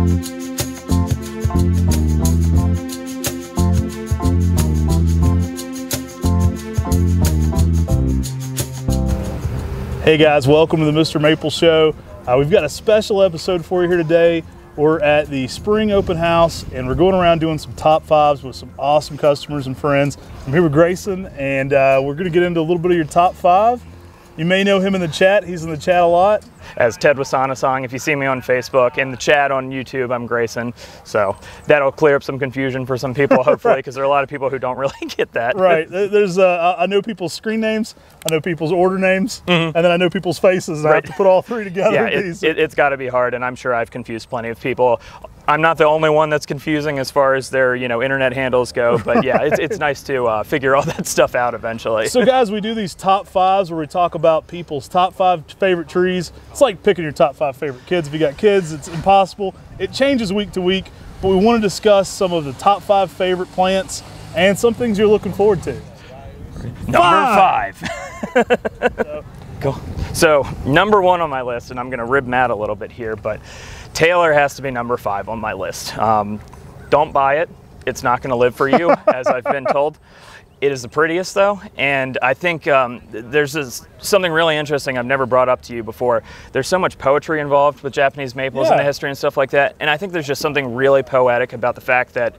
Hey guys, welcome to the Mr. Maple Show. We've got a special episode for you here today. We're at the spring open house and we're going around doing some top fives with some awesome customers and friends. I'm here with Grayson and we're going to get into a little bit of your top five. You may know him in the chat. He's in the chat a lot. As Ted Wasana-song, if you see me on Facebook, in the chat on YouTube, I'm Grayson. So that'll clear up some confusion for some people, hopefully, because there are a lot of people who don't really get that. Right. There's, I know people's screen names, I know people's order names, and then I know people's faces, and I have to put all three together. Yeah, it's got to be hard, and I'm sure I've confused plenty of people. I'm not the only one that's confusing as far as their, internet handles go, but yeah, it's nice to figure all that stuff out eventually. So guys, we do these top fives where we talk about people's top 5 favorite trees. It's like picking your top 5 favorite kids. If you got kids, it's impossible. It changes week to week, but we want to discuss some of the top 5 favorite plants and some things you're looking forward to. Number 5. Cool. So number 1 on my list, and I'm going to rib Matt a little bit here, but Taylor has to be number 5 on my list. Don't buy it. It's not going to live for you, as I've been told. It is the prettiest though, and I think there's something really interesting I've never brought up to you before. There's so much poetry involved with Japanese maples and the history and stuff like that, and I think there's just something really poetic about the fact that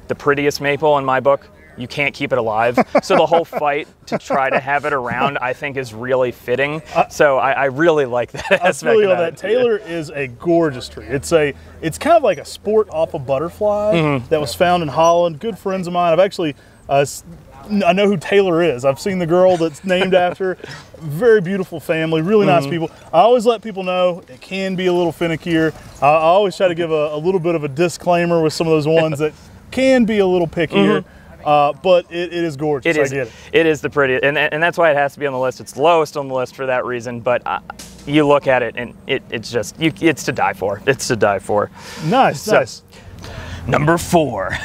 the prettiest maple in my book, you can't keep it alive. So the whole fight to try to have it around, I think, is really fitting. So I really like that aspect of that. Taylor is a gorgeous tree. It's kind of like a sport off a butterfly that was found in Holland. Good friends of mine. I've actually, I know who Taylor is. I've seen the girl that's named after. Very beautiful family, really nice people. I always let people know it can be a little finickier. I always try to give a little bit of a disclaimer with some of those ones that can be a little pickier. But it is gorgeous. I get it. It is the prettiest, and that's why it has to be on the list. It's lowest on the list for that reason, but you look at it and it's just, it's to die for. It's to die for. Nice, nice. Number 4.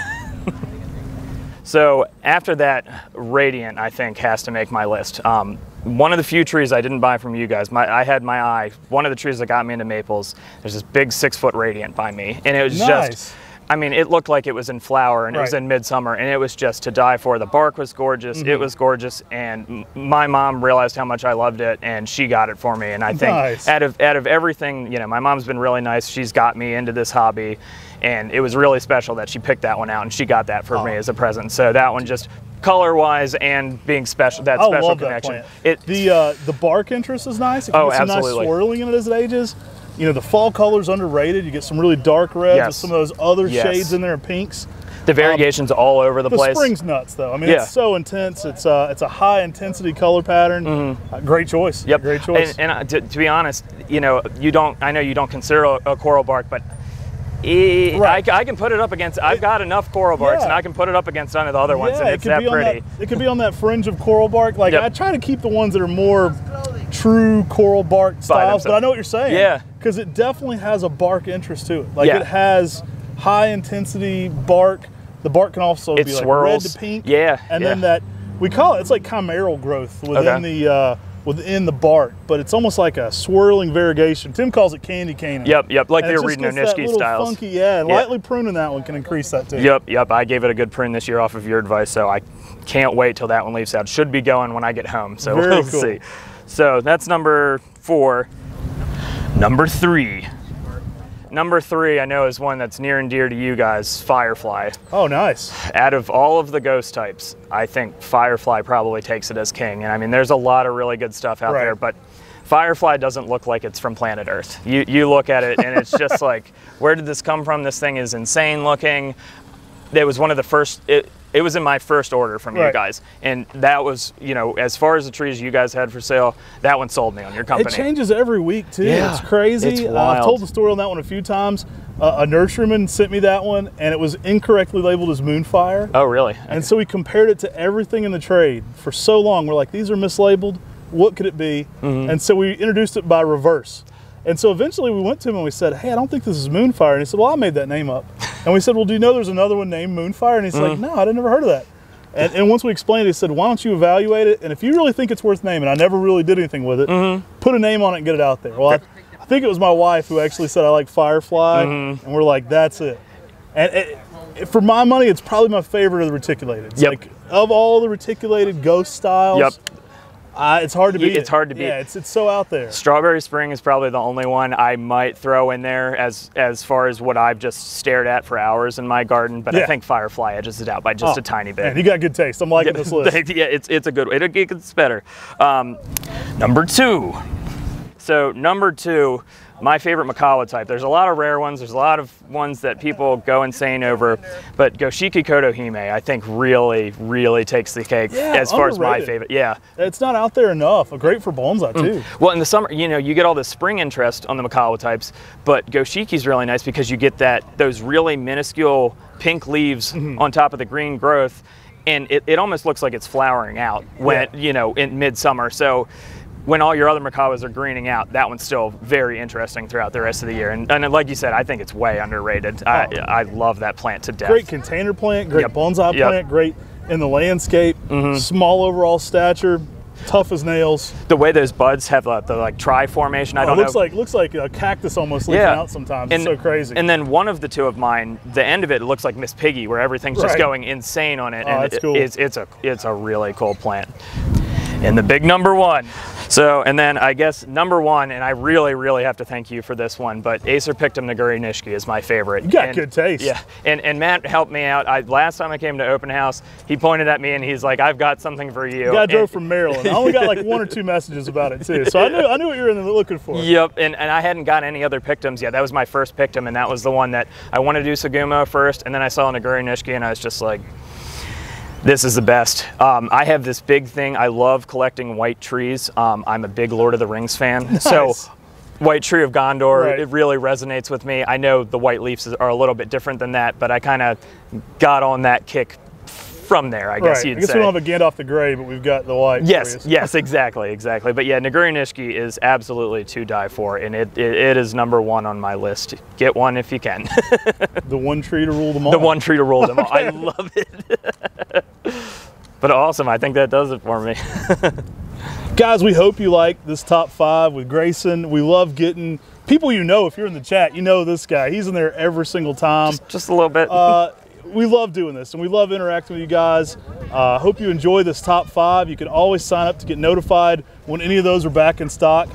So after that, Radiant, I think, has to make my list. One of the few trees I didn't buy from you guys, I had my eye, one of the trees that got me into maples, there's this big 6-foot Radiant by me, and it was just, I mean, it looked like it was in flower, and it was in midsummer, and it was just to die for. The bark was gorgeous, it was gorgeous, and my mom realized how much I loved it, and she got it for me. And I think out of everything, my mom's been really nice. She's got me into this hobby, and it was really special that she picked that one out, and she got that for me as a present. So that one just color-wise and being special, that special connection. The bark interest is nice. It can get some nice swirling in it as it ages. The fall color's underrated. You get some really dark reds with some of those other shades in there, pinks. The variations all over the place. The spring's nuts, though. I mean, it's so intense. It's a high intensity color pattern. Great choice. Yep. Great choice. And to be honest, I know you don't consider a coral bark, but I can put it up against. I've got enough coral barks, and I can put it up against none of the other ones, and it's that pretty. It could be on that fringe of coral bark. Like I try to keep the ones that are more true coral bark styles, but I know what you're saying. Yeah. Because it definitely has a bark interest to it. Like it has high intensity bark. The bark can also be like red to pink. Yeah. And then that, we call it's like chimeral growth within the bark, but it's almost like a swirling variegation. Tim calls it candy cane. Yep, like the Reed Nonishki styles. Funky, lightly pruning that one can increase that too. Yep, I gave it a good prune this year off of your advice, so I can't wait till that one leaves out. Should be going when I get home, so we'll see. So that's number 4. Number 3. Number 3, I know, is one that's near and dear to you guys, Firefly. Oh, nice. Out of all of the ghost types, I think Firefly probably takes it as king. And I mean, there's a lot of really good stuff out there, but Firefly doesn't look like it's from planet Earth. You look at it and it's just like, where did this come from? This thing is insane looking. It was one of the first, it was in my first order from you guys. And that was, as far as the trees you guys had for sale, that one sold me on your company. It changes every week too. It's crazy. It's wild. I've told the story on that one a few times. A nurseryman sent me that one and it was incorrectly labeled as Moonfire. Oh, really? And so we compared it to everything in the trade for so long. We're like, these are mislabeled. What could it be? And so we introduced it by reverse. And so eventually we went to him and we said, hey, I don't think this is Moonfire. And he said, well, I made that name up. And we said, well, do you know there's another one named Moonfire? And he's like, no, I'd never heard of that. And once we explained it, he said, why don't you evaluate it? And if you really think it's worth naming, I never really did anything with it, put a name on it and get it out there. Well, I think it was my wife who actually said I like Firefly, and we're like, that's it. And for my money, it's probably my favorite of the reticulated. It's like, of all the reticulated ghost styles, it's hard to beat. It's hard to beat. Yeah, it's so out there. Strawberry Spring is probably the only one I might throw in there as far as what I've just stared at for hours in my garden. But I think Firefly edges it out by just a tiny bit. Man, you got good taste. I'm liking this list. Yeah, it's a good one. It gets better. Number 2. So number 2, my favorite Makawa type. There's a lot of rare ones. There's a lot of ones that people go insane over. But Goshiki Kotohime, I think, really, really takes the cake as far as my favorite. Yeah. It's not out there enough. Great for bonsai, too. Well, in the summer, you know, you get all this spring interest on the Makawa types, but Goshiki's really nice because you get those really minuscule pink leaves on top of the green growth, and it almost looks like it's flowering out when, you know, in midsummer. So when all your other Makawas are greening out, that one's still very interesting throughout the rest of the year. And like you said, I think it's way underrated. I love that plant to death. Great container plant, great bonsai plant, great in the landscape, small overall stature, tough as nails. The way those buds have the like tri formation, I don't know. Looks like a cactus almost leafing out sometimes. It's so crazy. And then one of the two of mine, the end of it looks like Miss Piggy, where everything's just going insane on it. And that's cool. It's a really cool plant. And the big number 1. So, and then I guess number 1, and I really, really have to thank you for this one, but Acer Pictum Naguri Nishiki is my favorite. You got good taste. Yeah, and Matt helped me out. Last time I came to open house, he pointed at me and he's like, I've got something for you. The guy drove from Maryland. I only got like 1 or 2 messages about it too, so I knew what you were looking for. Yep, and I hadn't got any other Pictums yet. That was my first Pictum, and that was the one that I wanted to do Sugumo first, and then I saw Naguri Nishiki and I was just like, this is the best. I have this big thing. I love collecting white trees. I'm a big Lord of the Rings fan. Nice. So White Tree of Gondor, it really resonates with me. I know the white leaves are a little bit different than that, but I kind of got on that kick from there, I guess you'd say. I guess we don't have a Gandalf the Grey, but we've got the white. Yes, exactly. But yeah, Naguri Nishiki is absolutely to die for, and it is number 1 on my list. Get one if you can. The one tree to rule them all. The one tree to rule them all. I love it. But awesome, I think that does it for me. Guys, we hope you like this top 5 with Grayson. We love getting people, you know, if you're in the chat, you know this guy. He's in there every single time. Just a little bit. We love doing this, and we love interacting with you guys. Hope you enjoy this top 5. You can always sign up to get notified when any of those are back in stock.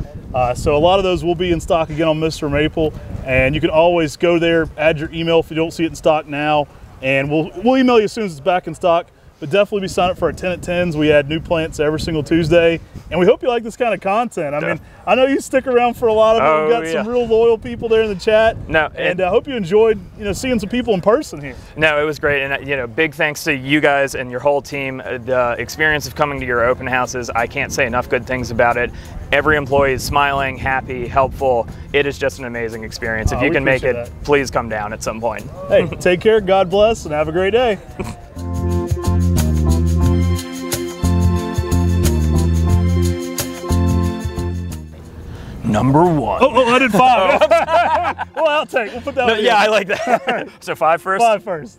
So a lot of those will be in stock again on MrMaple, and you can always go there, add your email if you don't see it in stock now, and we'll email you as soon as it's back in stock. But definitely be signed up for our 10 at 10s. We add new plants every single Tuesday. And we hope you like this kind of content. I mean, I know you stick around for a lot of it. We've got some real loyal people there in the chat. And I hope you enjoyed, seeing some people in person here. No, it was great. And, big thanks to you guys and your whole team. The experience of coming to your open houses, I can't say enough good things about it. Every employee is smiling, happy, helpful. It is just an amazing experience. If you can make it, please come down at some point. Hey, take care, God bless, and have a great day. Number 1. Oh, I did 5. Well, I'll take. We'll put that one. Yeah, I like that. So 5 first? 5 first.